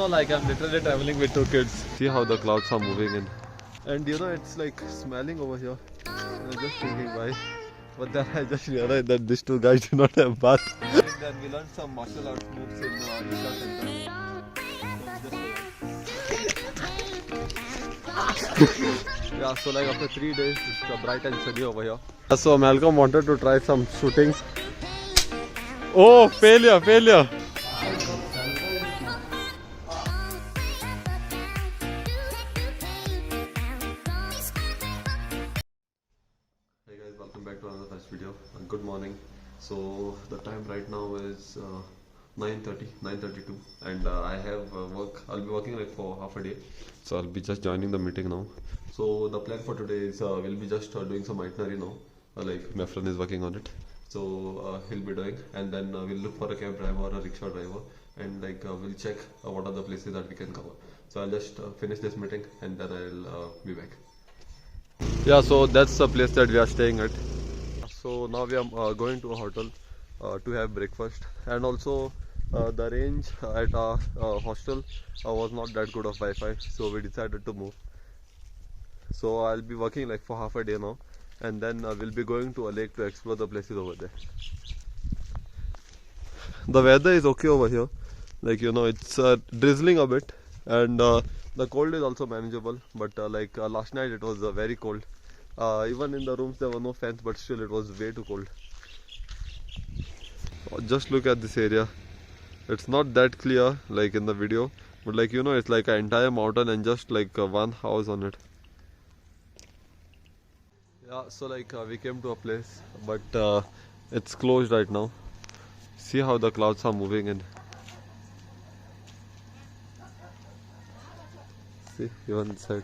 Like I'm literally traveling with two kids. See how the clouds are moving in. And it's like smelling over here. And I'm just thinking why. But then I just realized that these two guys do not have bath. And then we learned some martial arts moves in Isha Center. Yeah, so like after 3 days, it's bright and sunny over here. So Malcolm wanted to try some shooting. Oh, failure! Hey guys, welcome back to another fresh video. Good morning. So the time right now is 9:32, and I have work. I'll be working like for half a day, so I'll be just joining the meeting now. So the plan for today is we'll be just doing some itinerary now. Like my friend is working on it, so he'll be doing, and then we'll look for a cab driver or a rickshaw driver, and like we'll check what are the places that we can cover. So I'll just finish this meeting, and then I'll be back. Yeah, so that's the place that we are staying at. So now we are going to a hotel to have breakfast, and also the range at our hostel was not that good of Wi-Fi, so we decided to move. So I'll be working like for half a day now, and then we'll be going to a lake to explore the places over there. The weather is okay over here, like it's drizzling a bit, and the cold is also manageable, but last night it was very cold. Even in the rooms there were no fans, but still it was way too cold. Just look at this area. It's not that clear like in the video, but it's like an entire mountain and just like one house on it. Yeah, so we came to a place, but it's closed right now. See how the clouds are moving in. See, even inside.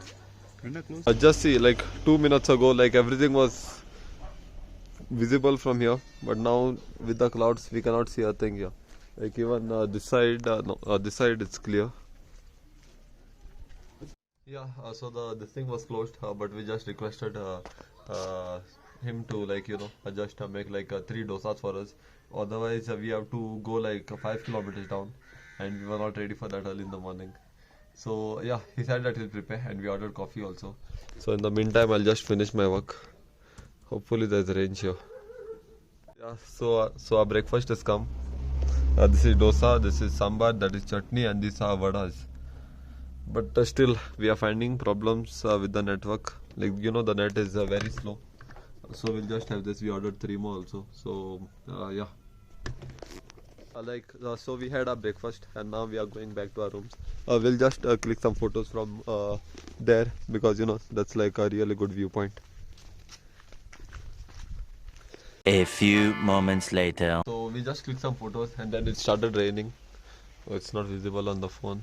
Just see, like 2 minutes ago, like everything was visible from here, but now with the clouds we cannot see a thing here. Like even this side, this side it's clear. Yeah, so this thing was closed, but we just requested him to just make like 3 dosas for us. Otherwise, we have to go like 5 kilometers down, and we were not ready for that early in the morning. So yeah, he said that he'll prepare, and we ordered coffee also. So in the meantime, I'll just finish my work. Hopefully there's range here. Yeah, so our breakfast has come. This is dosa, this is sambar, that is chutney, and these are vadas. But still, we are finding problems with the network. Like the net is very slow. So we'll just have this. We ordered 3 more also. So yeah. So we had our breakfast, and now we are going back to our rooms. We'll just click some photos from there, because that's like a really good viewpoint. A few moments later. So we just clicked some photos, and then it started raining. So it's not visible on the phone.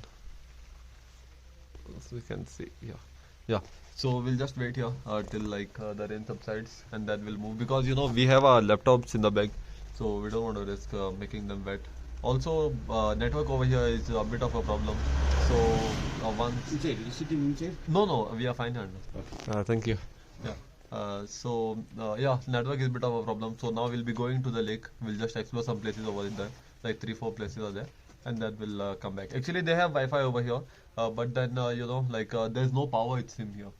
So we can see, yeah. So we'll just wait here till the rain subsides, and then we'll move, because we have our laptops in the bag, so we don't want to risk making them wet. Also, network over here is a bit of a problem. So once inside, you sitting inside? No, we are fine. Okay. Thank you. Yeah. Yeah, network is a bit of a problem. So now we'll be going to the lake. We'll just explore some places over there, like 3-4 places are there, and then we'll come back. Actually, they have Wi-Fi over here, but then there's no power, it seems here.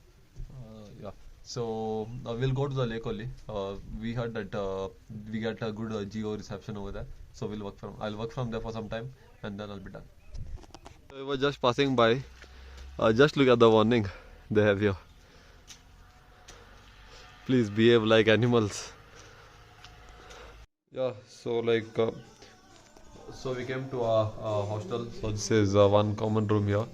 Yeah. So we'll go to the lake only. We heard that we get a good geo reception over there, so I'll work from there for some time, and then I'll be done. So we were just passing by. Just look at the warning they have here. Please behave like animals. Yeah, so so we came to our hostel. So this is one common room here.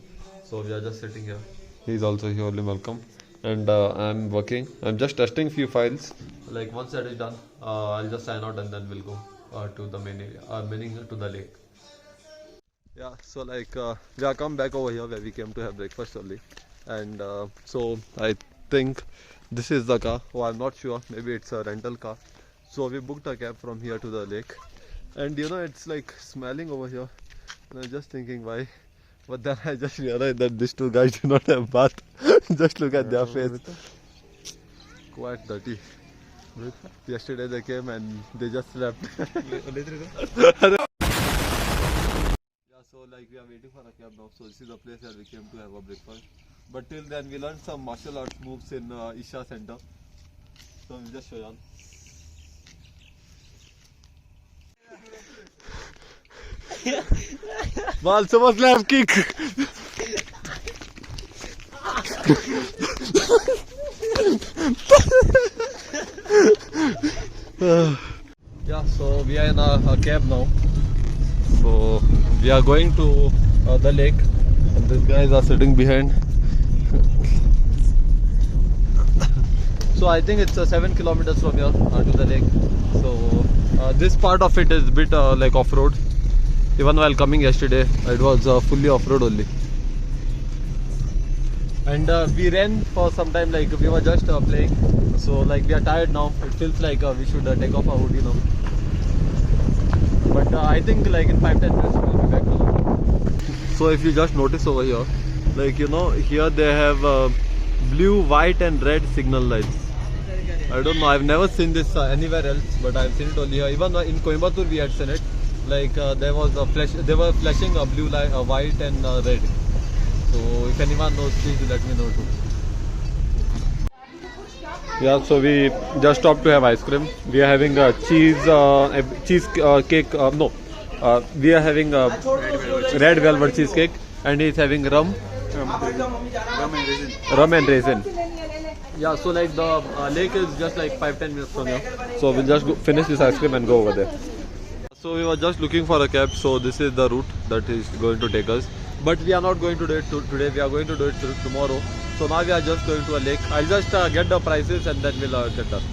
So we are just sitting here. He's also here, only welcome. And I'm working. I'm just testing few files. Like once that is done, I'll just sign out, and then we'll go to the main area, meaning to the lake. Yeah, so we are come back over here where we came to have breakfast only. And so I think this is the car. Oh, I'm not sure. Maybe it's a rental car. So we booked a cab from here to the lake. And it's like smelling over here. And I'm just thinking why. But then I just realized that these two guys do not have bath. Just look at their face. Quite dirty. Yesterday they came and they just slept. Yeah, So like we are waiting for a cab now. So this is the place where we came to have a breakfast. But till then we learned some martial arts moves in Isha Center. So we'll just show you on. Balsamo slap kick. Yeah, so we are in a cab now. So we are going to the lake, and these guys are sitting behind. So I think it's 7 kilometers from here to the lake. So this part of it is a bit like off-road. Even while coming yesterday, it was fully off-road only. And we ran for some time, like we were just playing. So like we are tired now. It feels like we should take off our hoodie now. But I think like in 5-10 minutes we will be back now. So if you just notice over here, like you know, here they have blue, white and red signal lights. I don't know, I've never seen this anywhere else, but I've seen it only here. Even in Coimbatore we had seen it. Like there was a flash, they were flashing a blue light, white and red. So if anyone knows, please let me know too. Yeah, so we just stopped to have ice cream. We are having a cheese cake. No, we are having a red velvet cheesecake, and he's having rum and raisin. Yeah, so like the lake is just like 5-10 minutes from here. So we'll just finish this ice cream and go over there. So we were just looking for a cab. So this is the route that is going to take us. But we are not going to do it today. We are going to do it tomorrow. So now we are just going to a lake. I'll just get the prices and then we'll get done.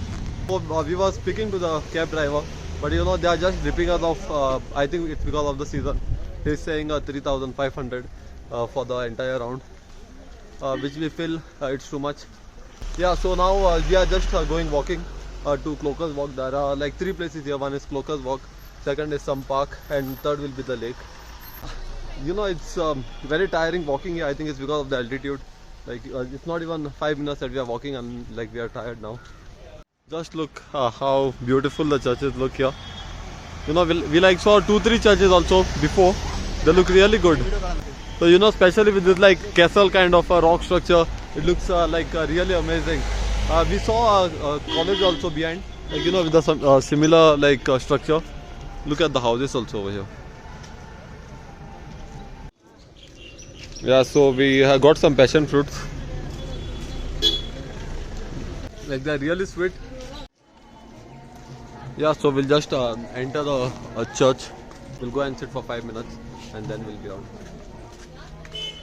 So we were speaking to the cab driver, but you know they are just ripping us off. I think it's because of the season. He's saying 3,500 for the entire round, which we feel it's too much. Yeah, so now we are just going walking to Clockers Walk. There are like 3 places here. One is Clockers Walk, second is some park, and third will be the lake. You know, it's very tiring walking here. I think it's because of the altitude. Like it's not even 5 minutes that we are walking and like we are tired now. Just look how beautiful the churches look here. You know, we like saw 2-3 churches also before. They look really good. So you know, especially with this like castle kind of a rock structure, it looks like really amazing. We saw a college also behind, like you know, with the similar like structure. Look at the houses also over here. Yeah, so we have got some passion fruits. Like they're really sweet. Yeah, so we'll just enter the church. We'll go and sit for 5 minutes and then we'll be out.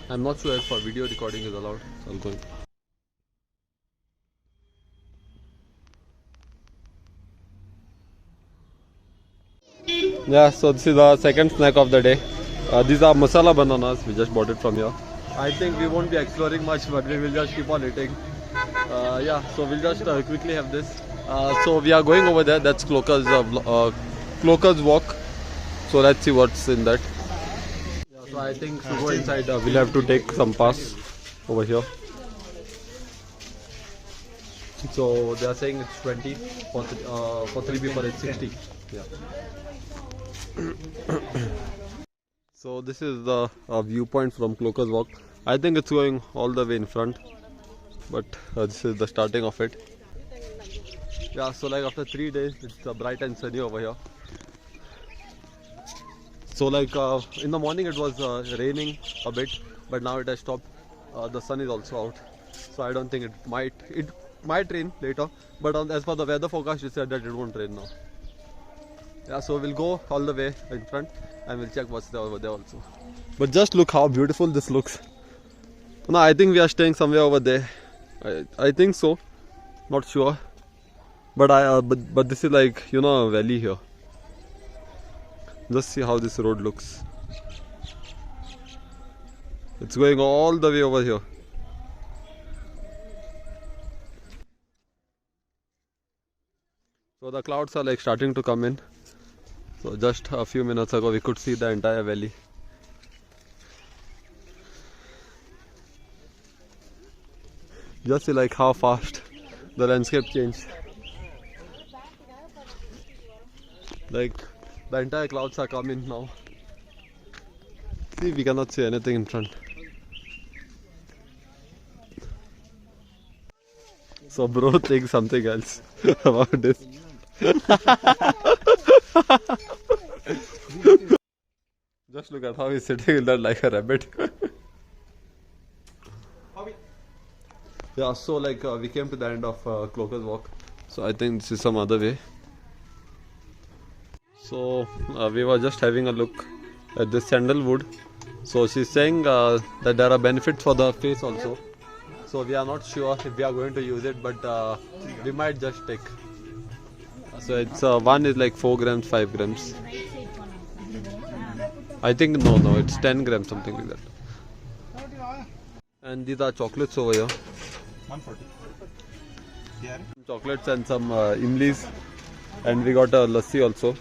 I'm not sure if video recording is allowed, so I'll go in. Yeah, so this is the second snack of the day. These are masala bananas. We just bought it from here. I think we won't be exploring much, but we will just keep on eating. Yeah, so we'll just quickly have this. So we are going over there. That's Clockers Walk. So let's see what's in that. Yeah, so I think to go inside, we'll have to take some pass over here. So they are saying it's 20 for 3 people. It's 60. Yeah. So this is the viewpoint from Clockers Walk. I think it's going all the way in front, but this is the starting of it. Yeah, so like after 3 days, it's bright and sunny over here. So like in the morning it was raining a bit, but now it has stopped. The sun is also out, so I don't think it might rain later. But as per the weather forecast, it said that it won't rain now. Yeah, so we'll go all the way in front and we'll check what's there over there also. But just look how beautiful this looks. No, I think we are staying somewhere over there. I think so. Not sure. But this is like, you know, a valley here. Just see how this road looks. It's going all the way over here. So the clouds are like starting to come in. So just a few minutes ago we could see the entire valley. Just see like how fast the landscape changed. Like the entire clouds are coming now. See, we cannot see anything in front. So bro thinks something else about this. Just look at how he's sitting in that like a rabbit. Yeah, so like we came to the end of Cloker's Walk. So I think this is some other way. So we were just having a look at this sandalwood. So she's saying that there are benefits for the face also. So we are not sure if we are going to use it, but we might just take. So it's one is like 4 grams, 5 grams. I think no, it's 10 grams, something like that. And these are chocolates over here. 140. Yeah. Chocolates and some imlis, and we got a lassi also.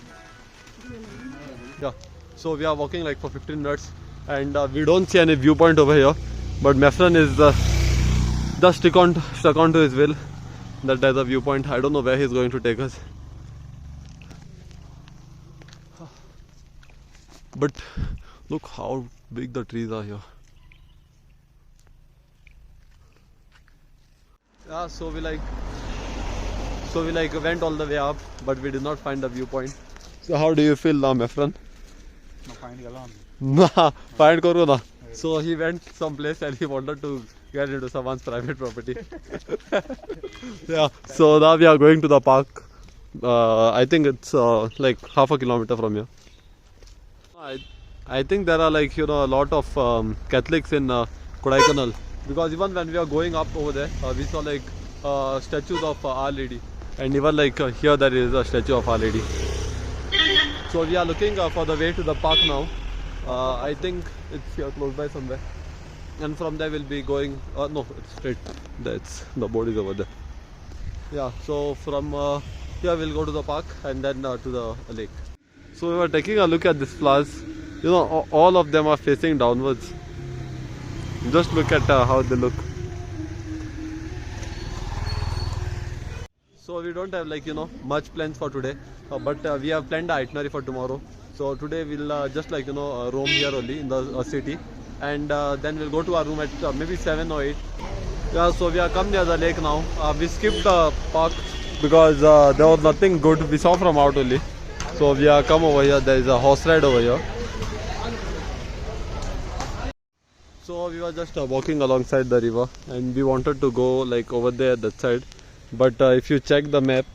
Yeah. So we are walking like for 15 minutes, and we don't see any viewpoint over here. But Mefran is just stuck onto his will that there's a viewpoint. I don't know where he's going to take us. But look how big the trees are here. Yeah, so we went all the way up, but we did not find the viewpoint. So how do you feel now, Mefran? No, find Galan. Nah, find karo na. So he went someplace and he wanted to get into someone's private property. Yeah. So now we are going to the park. I think it's like half a kilometer from here. I think there are like a lot of Catholics in Kodaikanal, because even when we are going up over there, we saw like statues of Our Lady, and even like here there is a statue of Our Lady. So we are looking for the way to the park now. I think it's here close by somewhere, and from there we'll be going. No, it's straight. That's the board is over there. Yeah. So from here we'll go to the park and then to the lake. So we were taking a look at these flowers. All of them are facing downwards. Just look at how they look. So we don't have like much plans for today, but we have planned the itinerary for tomorrow. So today we'll just like roam here only in the city, and then we'll go to our room at maybe 7 or 8. Yeah, so we are come near the lake now. We skipped the park because there was nothing good we saw from out only. So we are come over here. There is a horse ride over here. So we were just walking alongside the river, and we wanted to go like over there that side. But if you check the map,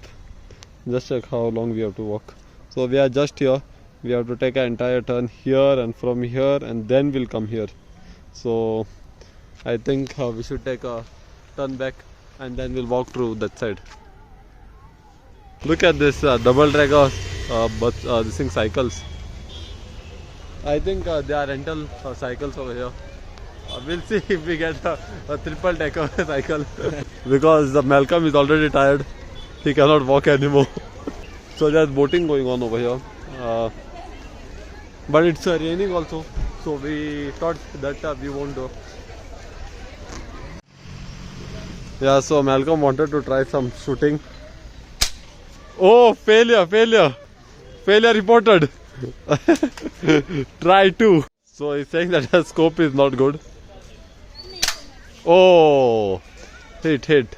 just check how long we have to walk. So we are just here. We have to take an entire turn here, and from here, and then we'll come here. So I think we should take a turn back, and then we'll walk through that side. Look at this double tracker, but this thing cycles. I think they are rental cycles over here. We'll see if we get a triple decker cycle because Malcolm is already tired. He cannot walk anymore. So there's boating going on over here. But it's raining also. So we thought that we won't do. Yeah, so Malcolm wanted to try some shooting. Oh, failure reported. Try 2. So he's saying that the scope is not good. Oh, hit.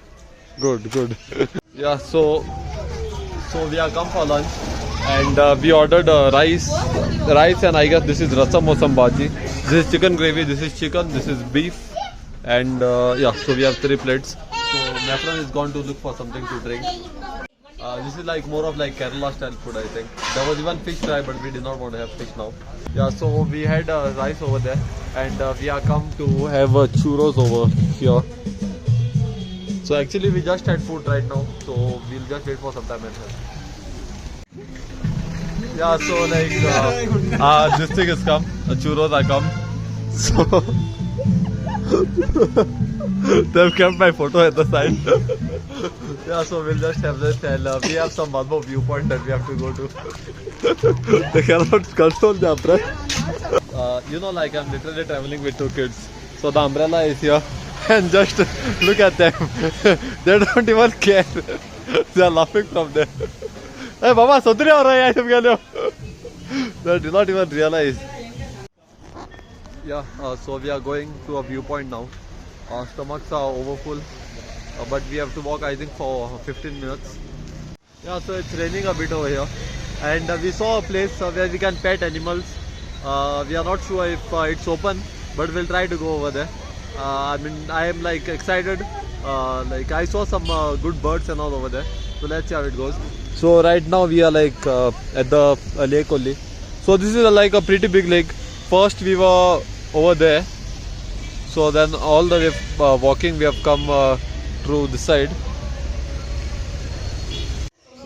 Good. Yeah, so we are come for lunch, and we ordered rice, and I guess this is rasam or sambhaji. This is chicken gravy, this is chicken, this is beef, and yeah, so we have 3 plates. So Mefran is gone to look for something to drink. This is like more of like Kerala style food, I think. There was even fish fry, but we did not want to have fish now. Yeah, so we had rice over there, and we are come to have churros over here. So actually we just had food right now, so we'll just wait for some time and have. Yeah, so like this thing has come, the churros are come. So they've kept my photo at the side. Yeah, so we'll just have this, and we have some Malmo viewpoint that we have to go to. They cannot control the umbrella. Like I'm literally traveling with 2 kids. So the umbrella is here, and just look at them. They don't even care. They are laughing from there. Hey, Baba, Sotri ho raha hai, tum kya leo? They do not even realize. Yeah, so we are going to a viewpoint now. Our stomachs are overfull, but we have to walk, I think, for 15 minutes. Yeah, so it's raining a bit over here, and we saw a place where we can pet animals. We are not sure if it's open, but we'll try to go over there. I am like excited. Like I saw some good birds and all over there. So let's see how it goes. So right now we are like at the lake only. So this is like a pretty big lake. First we were over there. So then all the way walking we have come through this side.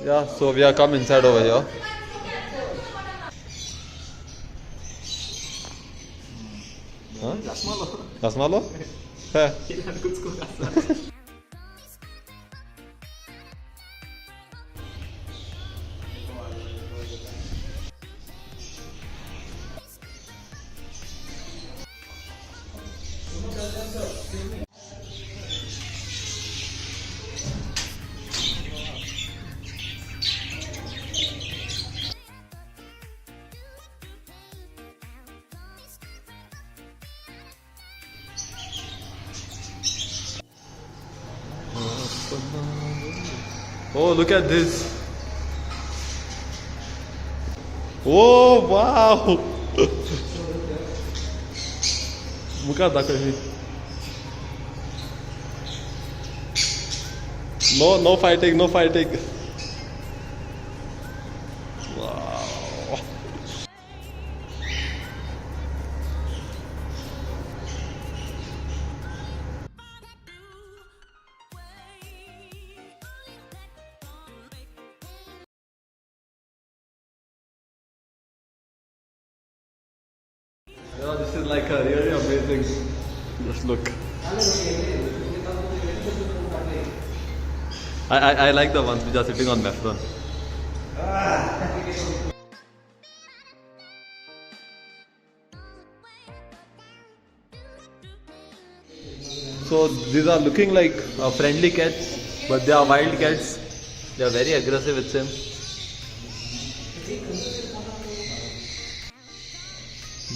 Yeah, so we have come inside over here. Huh? Gasmalo? Hey. Oh, look at this. Oh, wow. Muka dakar. No fighting, no fighting. Wow. Yeah, this is like a really amazing. Just look. I like the ones which are sitting on Mefron. So these are looking like friendly cats, but they are wild cats. They are very aggressive, it seems.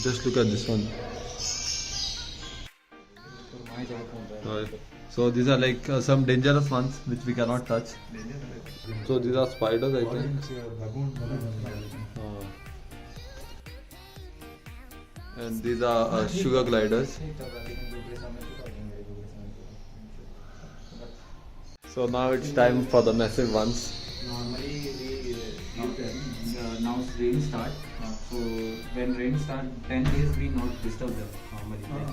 Just look at this one. So these are like some dangerous ones which we cannot touch. So these are spiders, I think. And these are sugar gliders. So now it's time for the massive ones. Normally now rain start. So when rain start, 10 days we not disturb them normally.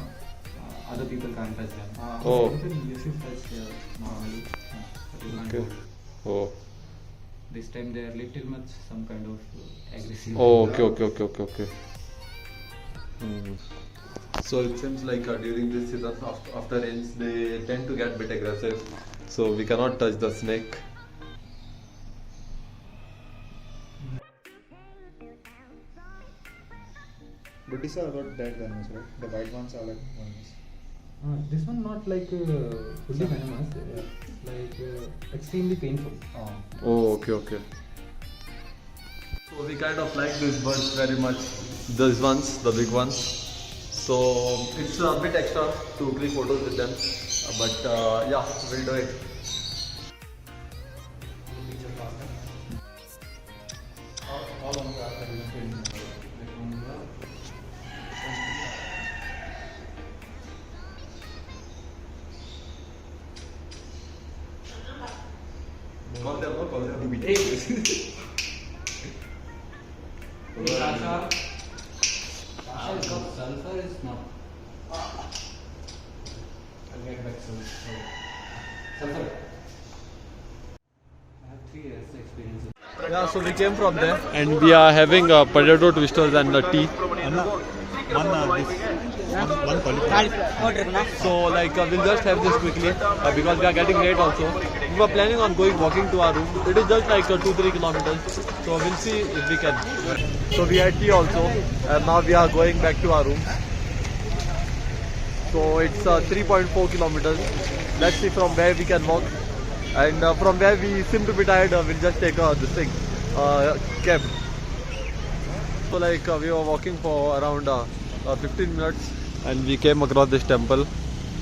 Other people can't touch them. Oh. You should touch normally. But you can't Okay. do. Oh. This time they are little much some kind of aggressive. Oh, okay. So it seems like during this season after rains they tend to get a bit aggressive. So we cannot touch the snake. But these are not dead venomous, right? The white ones are like venomous. This one not like fully venomous. Like extremely painful. Oh, okay. So we kind of like these birds very much. These ones, the big ones. So it's a bit extra to click photos with them. But yeah, we'll do it. Sulfur is not. I'll get back soon. Sulfur. I have 3 years experience. Yeah, so we came from there and we are having potato twisters and tea. So like we'll just have this quickly because we are getting late also. We were planning on going walking to our room. It is just like 2-3 kilometers. So we'll see if we can. So we had tea also and now we are going back to our room. So it's 3.4 kilometers. Let's see from where we can walk. And from where we seem to be tired, we'll just take this thing, cab. So like we were walking for around 15 minutes and we came across this temple.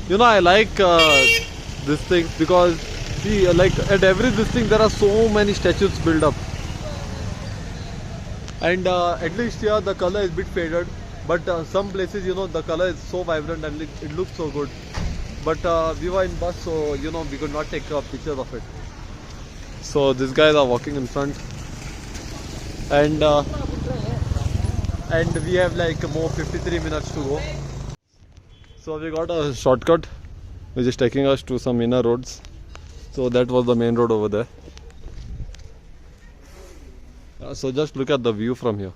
You know, I like this thing because see, like at every this thing there are so many statues built up. And at least here the color is a bit faded, but some places, you know, the color is so vibrant and it looks so good. But we were in bus, so you know we could not take pictures of it. So these guys are walking in front, and we have like more 53 minutes to go. So we got a shortcut which is taking us to some inner roads. So that was the main road over there. So just look at the view from here.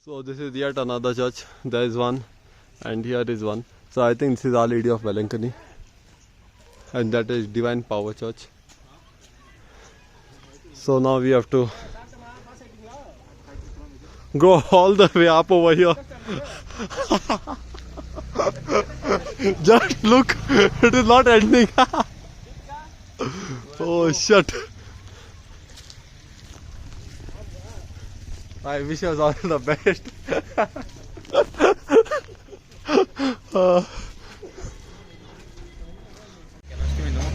So this is yet another church. There is one and here is one. So I think this is Our Lady of Velankani, and that is Divine Power Church. So now we have to go all the way up over here. Just look, it is not ending. Oh shit. I wish us all the best.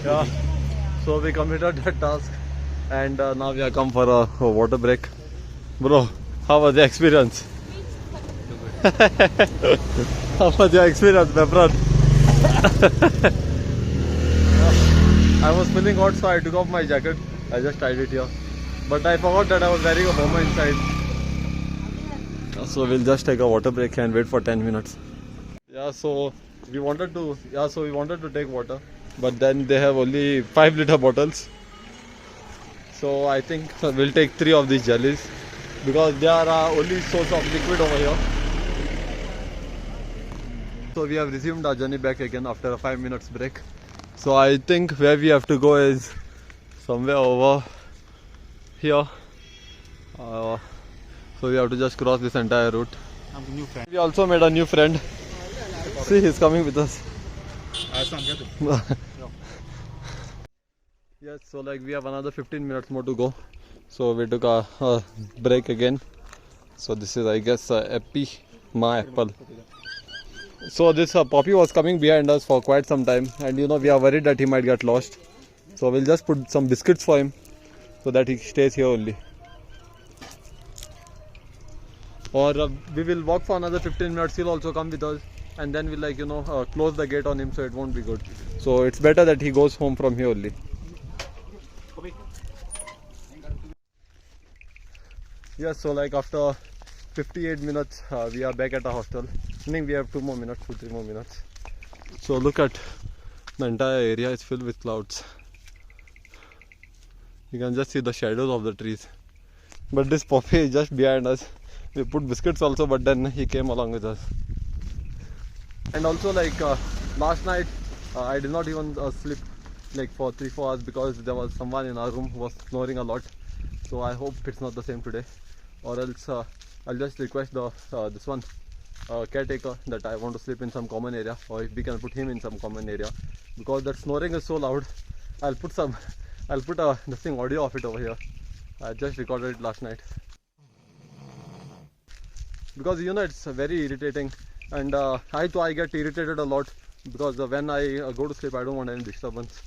Yeah. So we completed that task and now we have come for a water break. Bro, how was the experience? How was your experience, my friend? I was feeling hot, so I took off my jacket. I just tied it here. But I forgot that I was wearing a bomber inside. So we'll just take a water break and wait for 10 minutes. Yeah, so we wanted to take water, but then they have only 5-liter bottles. So I think we'll take 3 of these jellies because they are our only source of liquid over here. So we have resumed our journey back again after a 5 minutes break. So I think where we have to go is somewhere over here. So we have to just cross this entire route. We also made a new friend. See, he's coming with us. Yes, so like we have another 15 minutes more to go. So we took a break again. So this is, I guess, my apple. So this puppy was coming behind us for quite some time, and you know we are worried that he might get lost. So we'll just put some biscuits for him so that he stays here only. Or we will walk for another 15 minutes. He'll also come with us, and then we'll close the gate on him, so it won't be good. So it's better that he goes home from here only. Yes, so like after 58 minutes we are back at our hostel. I think we have 2 more minutes, 2-3 more minutes. So look at the entire area is filled with clouds. You can just see the shadows of the trees. But this puppy is just behind us. We put biscuits also, but then he came along with us. And also like last night I did not even sleep like for 3-4 hours because there was someone in our room who was snoring a lot. So I hope it's not the same today, or else I'll just request the this one caretaker that I want to sleep in some common area, or if we can put him in some common area, because that snoring is so loud. I'll put this thing audio of it over here. I just recorded it last night because you know it's very irritating, and I get irritated a lot because when I go to sleep I don't want any disturbance.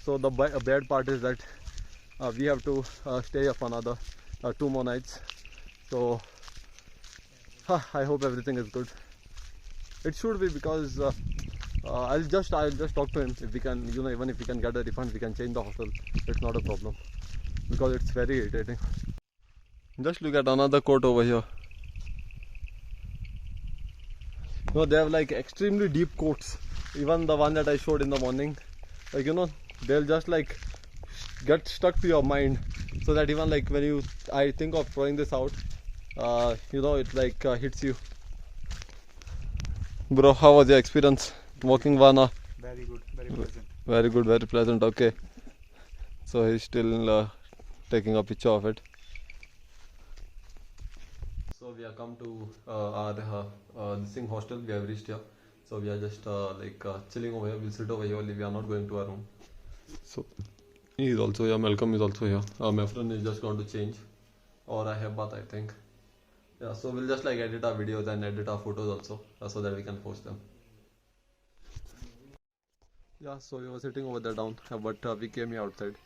So the bad part is that we have to stay up another 2 more nights. So I hope everything is good. It should be, because I'll just talk to him. If we can, even if we can get a refund, we can change the hostel. It's not a problem, because it's very irritating. Just look at another court over here. They have like extremely deep courts. Even the one that I showed in the morning, like they'll just like get stuck to your mind, so that even like when I think of throwing this out, it like hits you. Bro, how was your experience walking Vana? Very good, very pleasant. Very good, very pleasant. Okay, so he's still taking a picture of it. So we have come to our this thing hostel. We have reached here. So we are just chilling over here. We'll sit over here only. We are not going to our room. So he is also here. Malcolm is also here. My friend is just going to change, or I have bath, I think. Yeah, so we'll just like edit our videos and edit our photos also, so that we can post them. Yeah, so we were sitting over there down, but we came here outside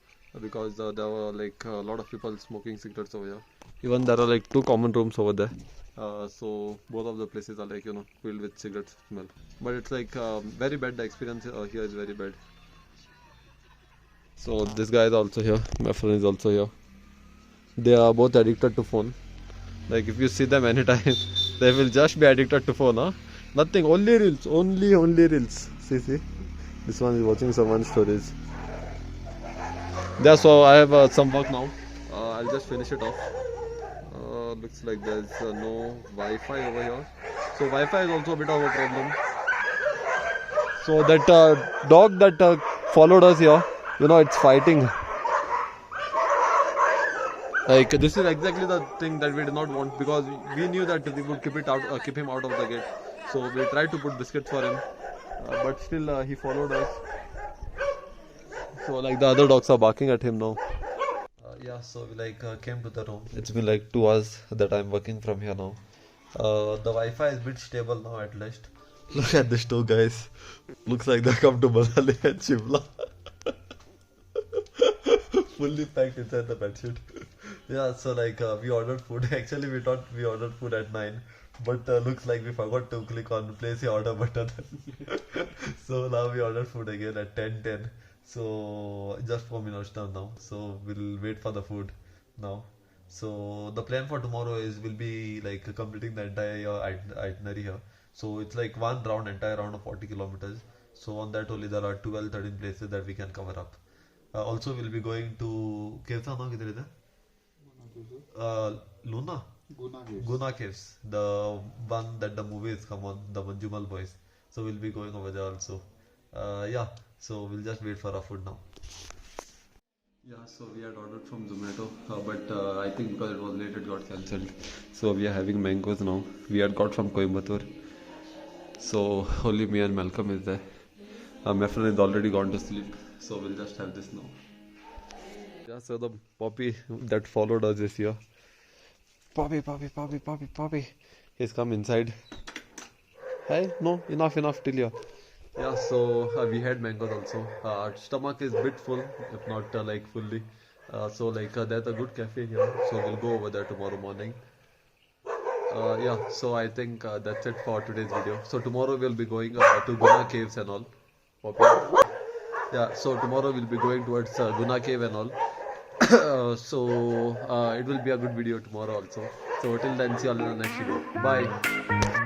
because there were like a lot of people smoking cigarettes over here. Even there are like two common rooms over there. So both of the places are like, you know, filled with cigarette smell. But it's like very bad. The experience here is very bad. So this guy is also here. My friend is also here. They are both addicted to phone. Like if you see them anytime, they will just be addicted to phone, huh? Nothing, only reels, only reels. See. This one is watching someone's stories. Yeah, so I have some work now. I'll just finish it off. Looks like there's no Wi-Fi over here. So Wi-Fi is also a bit of a problem. So that dog that followed us here, you know, it's fighting. Like this is exactly the thing that we did not want, because we knew that we would keep him out of the gate. So we tried to put biscuits for him, but still he followed us. So like the other dogs are barking at him now. Yeah, so we like came to the room. It's been like 2 hours that I'm working from here now. The Wi-Fi is a bit stable now at least. Look at this two guys. Looks like they come to Manali and Shimla. Fully packed inside the bedsheet. Yeah, so like we ordered food. Actually, we thought we ordered food at 9, but looks like we forgot to click on place your order button. So now we ordered food again at 10:10. So just 4 minutes down now. So we'll wait for the food now. So the plan for tomorrow is we'll be like completing the entire itinerary here. So it's like one round, entire round of 40 kilometers. So on that only there are 12-13 places that we can cover up. Also we'll be going to caves. Kidhar is it? Luna? Guna Caves. The one that the movie is come on, the Manjumal Boys. So we'll be going over there also. Yeah, so we'll just wait for our food now. Yeah, so we had ordered from Zomato, but I think because it was late it got cancelled. So we are having mangoes now. We had got from Coimbatore. So only me and Malcolm is there. My friend is already gone to sleep. So we'll just have this now. Yeah, so the puppy that followed us is here. Puppy. He's come inside. Hey, no, enough till here. Yeah, so we had mangoes also. Our stomach is a bit full, if not like fully. So like there's a good cafe here. So we'll go over there tomorrow morning. Yeah, so I think that's it for today's video. So tomorrow we'll be going to Guna Caves and all. Yeah, so tomorrow we'll be going towards Guna Cave and all. So it will be a good video tomorrow also. So till then, see you all in the next video. Bye.